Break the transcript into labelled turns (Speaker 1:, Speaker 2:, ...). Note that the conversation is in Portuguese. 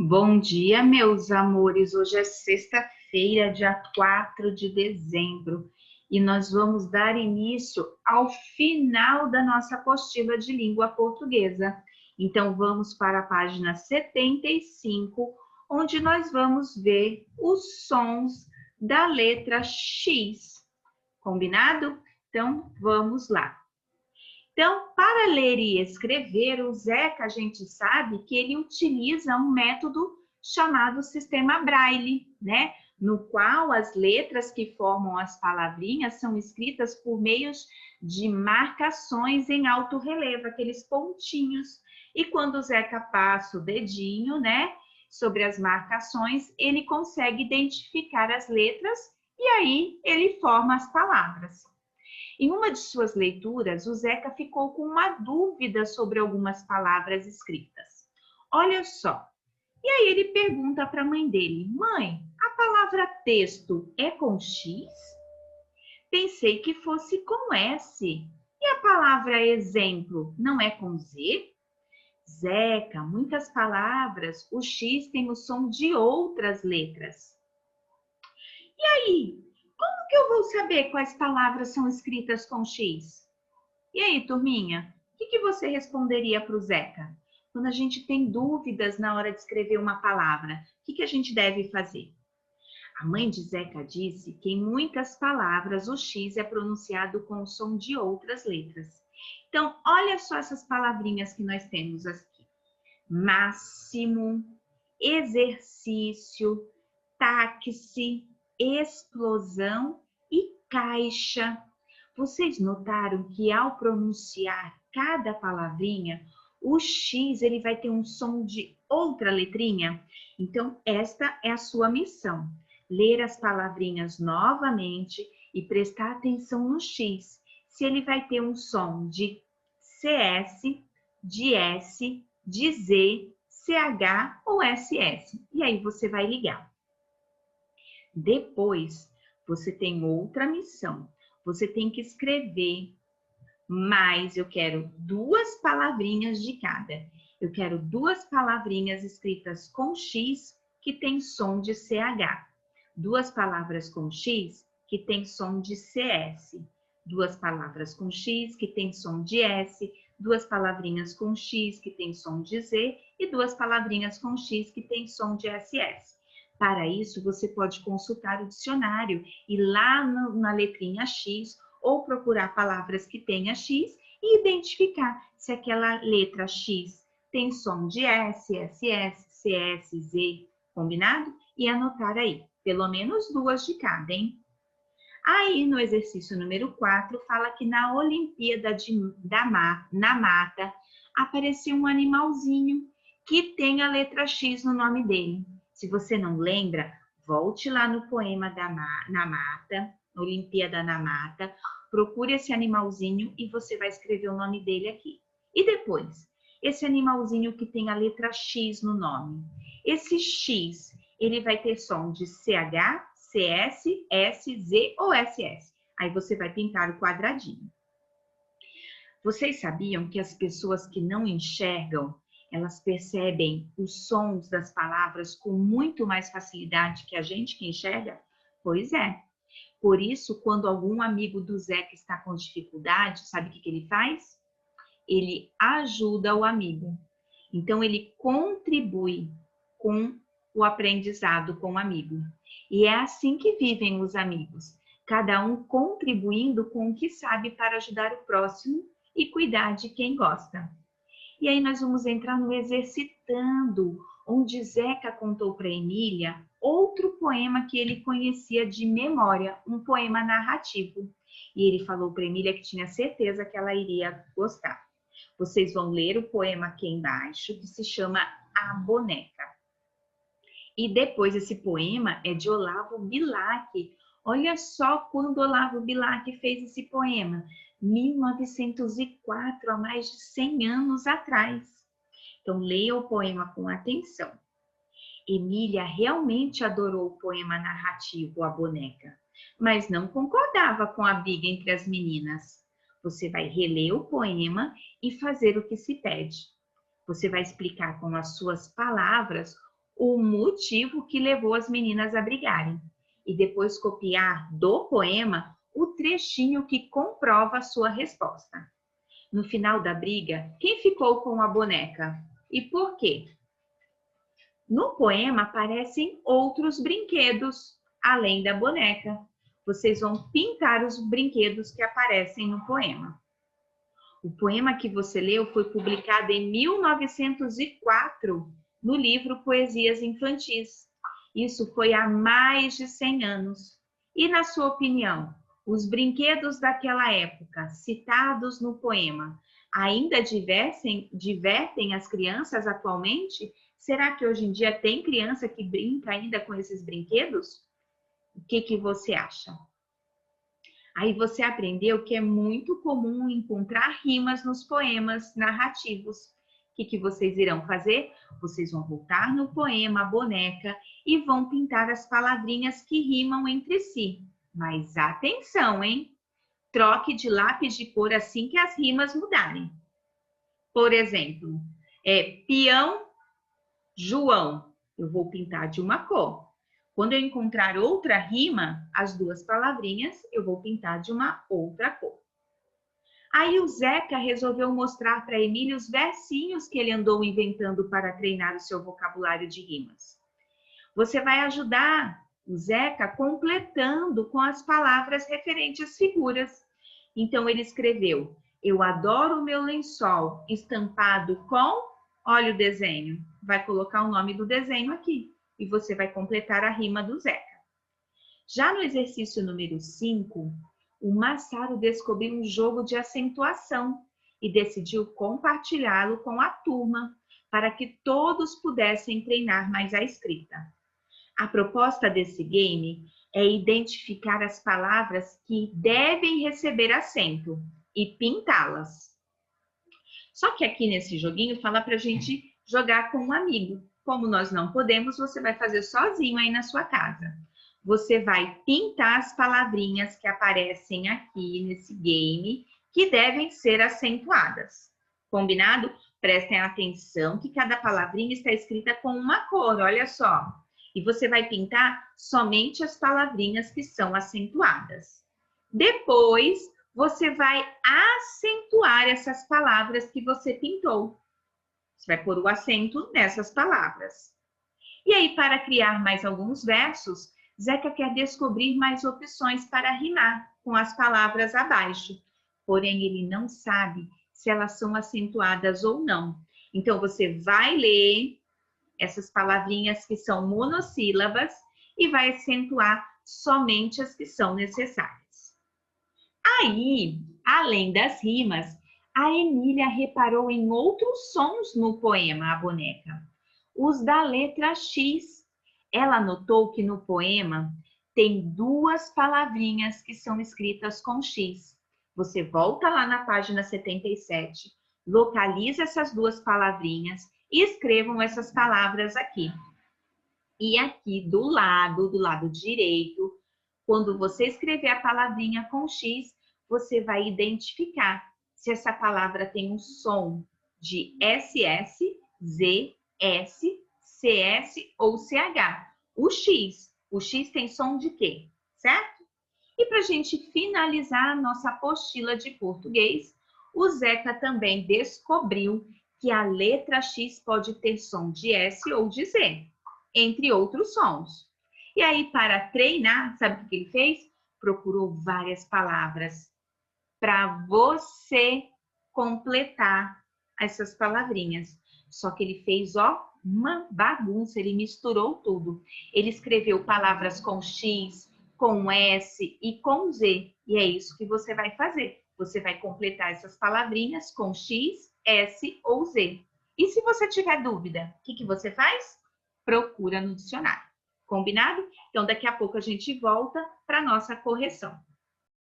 Speaker 1: Bom dia, meus amores. Hoje é sexta-feira, dia 4 de dezembro, e nós vamos dar início ao final da nossa apostila de língua portuguesa. Então, vamos para a página 75, onde nós vamos ver os sons da letra X. Combinado? Então, vamos lá. Então, para ler e escrever, o Zeca, a gente sabe que ele utiliza um método chamado sistema Braille, né? No qual as letras que formam as palavrinhas são escritas por meio de marcações em alto relevo, aqueles pontinhos. E quando o Zeca passa o dedinho, né, sobre as marcações, ele consegue identificar as letras e aí ele forma as palavras. Em uma de suas leituras, o Zeca ficou com uma dúvida sobre algumas palavras escritas. Olha só. E aí ele pergunta para a mãe dele: Mãe, a palavra texto é com X? Pensei que fosse com S. E a palavra exemplo não é com Z? Zeca, muitas palavras, o X tem o som de outras letras. E aí, como que eu vou saber quais palavras são escritas com X? E aí, turminha, o que você responderia para o Zeca? Quando a gente tem dúvidas na hora de escrever uma palavra, o que a gente deve fazer? A mãe de Zeca disse que em muitas palavras o X é pronunciado com o som de outras letras. Então, olha só essas palavrinhas que nós temos aqui. Máximo, exercício, táxi, explosão e caixa. Vocês notaram que ao pronunciar cada palavrinha, o X ele vai ter um som de outra letrinha? Então, esta é a sua missão. Ler as palavrinhas novamente e prestar atenção no X. Se ele vai ter um som de CS, de S, de Z, CH ou SS. E aí você vai ligar. Depois, você tem outra missão. Você tem que escrever mais, eu quero 2 palavrinhas de cada. Eu quero 2 palavrinhas escritas com X que tem som de CH. 2 palavras com X que tem som de CS. 2 palavras com X que tem som de S. 2 palavrinhas com X que tem som de Z. E 2 palavrinhas com X que tem som de SS. Para isso, você pode consultar o dicionário e lá na letrinha X ou procurar palavras que tenha X e identificar se aquela letra X tem som de S, SS, CS, Z, combinado? E anotar aí, pelo menos 2 de cada, hein? Aí, no exercício número 4, fala que na Olimpíada na Mata apareceu um animalzinho que tem a letra X no nome dele. Se você não lembra, volte lá no poema na Mata, Olimpíada na Mata, procure esse animalzinho e você vai escrever o nome dele aqui. E depois, esse animalzinho que tem a letra X no nome. Esse X, ele vai ter som de CH, CS, S, Z ou SS. Aí você vai pintar o quadradinho. Vocês sabiam que as pessoas que não enxergam, elas percebem os sons das palavras com muito mais facilidade que a gente que enxerga? Pois é. Por isso, quando algum amigo do Zeca está com dificuldade, sabe o que ele faz? Ele ajuda o amigo. Então, ele contribui com o aprendizado com o amigo. E é assim que vivem os amigos, cada um contribuindo com o que sabe para ajudar o próximo e cuidar de quem gosta. E aí nós vamos entrar no exercitando, onde Zeca contou para Emília outro poema que ele conhecia de memória, um poema narrativo. E ele falou para Emília que tinha certeza que ela iria gostar. Vocês vão ler o poema aqui embaixo, que se chama A Boneca. E depois esse poema é de Olavo Bilac. Olha só quando Olavo Bilac fez esse poema. 1904, há mais de 100 anos atrás. Então, leia o poema com atenção. Emília realmente adorou o poema narrativo A Boneca, mas não concordava com a briga entre as meninas. Você vai reler o poema e fazer o que se pede. Você vai explicar com as suas palavras o motivo que levou as meninas a brigarem e depois copiar do poema o trechinho que comprova a sua resposta. No final da briga, quem ficou com a boneca? E por quê? No poema aparecem outros brinquedos, além da boneca. Vocês vão pintar os brinquedos que aparecem no poema. O poema que você leu foi publicado em 1904 no livro Poesias Infantis. Isso foi há mais de 100 anos. E, na sua opinião, os brinquedos daquela época, citados no poema, ainda divertem as crianças atualmente? Será que hoje em dia tem criança que brinca ainda com esses brinquedos? O que você acha? Aí você aprendeu que é muito comum encontrar rimas nos poemas narrativos. O que vocês irão fazer? Vocês vão voltar no poema Boneca e vão pintar as palavrinhas que rimam entre si. Mas atenção, hein? Troque de lápis de cor assim que as rimas mudarem. Por exemplo, peão, João. Eu vou pintar de uma cor. Quando eu encontrar outra rima, as duas palavrinhas, eu vou pintar de uma outra cor. Aí o Zeca resolveu mostrar para Emília os versinhos que ele andou inventando para treinar o seu vocabulário de rimas. Você vai ajudar o Zeca completando com as palavras referentes às figuras. Então ele escreveu: eu adoro o meu lençol estampado com... Olha o desenho. Vai colocar o nome do desenho aqui. E você vai completar a rima do Zeca. Já no exercício número 5, o Massaro descobriu um jogo de acentuação e decidiu compartilhá-lo com a turma para que todos pudessem treinar mais a escrita. A proposta desse game é identificar as palavras que devem receber acento e pintá-las. Só que aqui nesse joguinho fala para a gente jogar com um amigo. Como nós não podemos, você vai fazer sozinho aí na sua casa. Você vai pintar as palavrinhas que aparecem aqui nesse game, que devem ser acentuadas. Combinado? Prestem atenção que cada palavrinha está escrita com uma cor, olha só. E você vai pintar somente as palavrinhas que são acentuadas. Depois, você vai acentuar essas palavras que você pintou. Você vai pôr o acento nessas palavras. E aí, para criar mais alguns versos, Zeca quer descobrir mais opções para rimar com as palavras abaixo. Porém, ele não sabe se elas são acentuadas ou não. Então, você vai ler essas palavrinhas que são monossílabas e vai acentuar somente as que são necessárias. Aí, além das rimas, a Emília reparou em outros sons no poema A Boneca, os da letra X. Ela notou que no poema tem duas palavrinhas que são escritas com X. Você volta lá na página 77, localiza essas duas palavrinhas e escrevam essas palavras aqui. E aqui do lado direito, quando você escrever a palavrinha com X, você vai identificar se essa palavra tem um som de SS, Z, S, CS ou CH. O X tem som de quê? Certo? E para a gente finalizar a nossa apostila de português, o Zeca também descobriu que a letra X pode ter som de S ou de Z, entre outros sons. E aí, para treinar, sabe o que ele fez? Procurou várias palavras para você completar essas palavrinhas. Só que ele fez, uma bagunça, ele misturou tudo. Ele escreveu palavras com X, com S e com Z. E é isso que você vai fazer. Você vai completar essas palavrinhas com X, S ou Z. E se você tiver dúvida, o que você faz? Procura no dicionário. Combinado? Então, daqui a pouco a gente volta para a nossa correção.